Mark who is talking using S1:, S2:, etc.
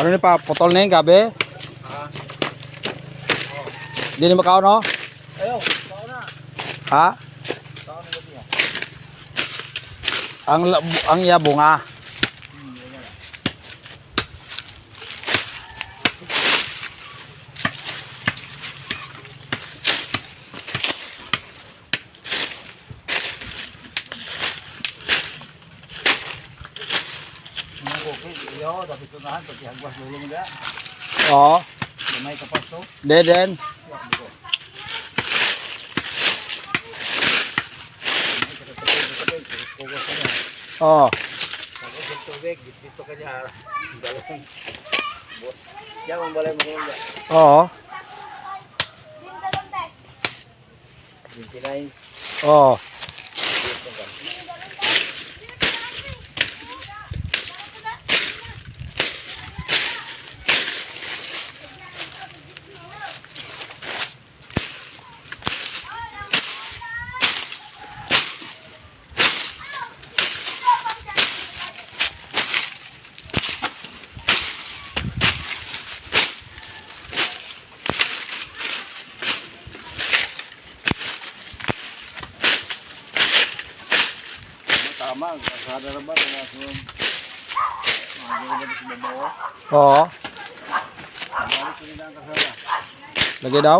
S1: Ano ni pa? Putol na yung gabi? Hindi na makaon, no?
S2: Ayaw, tao na.
S1: Ha?
S2: Tao na gabi ha.
S1: Ang iya bunga.
S2: Okay, iyo, dapat tunahan, pati hagwas lulong mo dyan.
S1: Oo.
S2: May kapas to.
S1: Deden. Oo.
S2: Tapos yung tubig, dito ka niya. Balong. Diyan ang balay mo kung
S1: Oo.
S2: 29.
S1: Oo.
S2: Tama, kasada na ba? Mga sa babaw.
S1: Oo.
S2: Balik ko nila ang kasada.
S1: Lagi daw.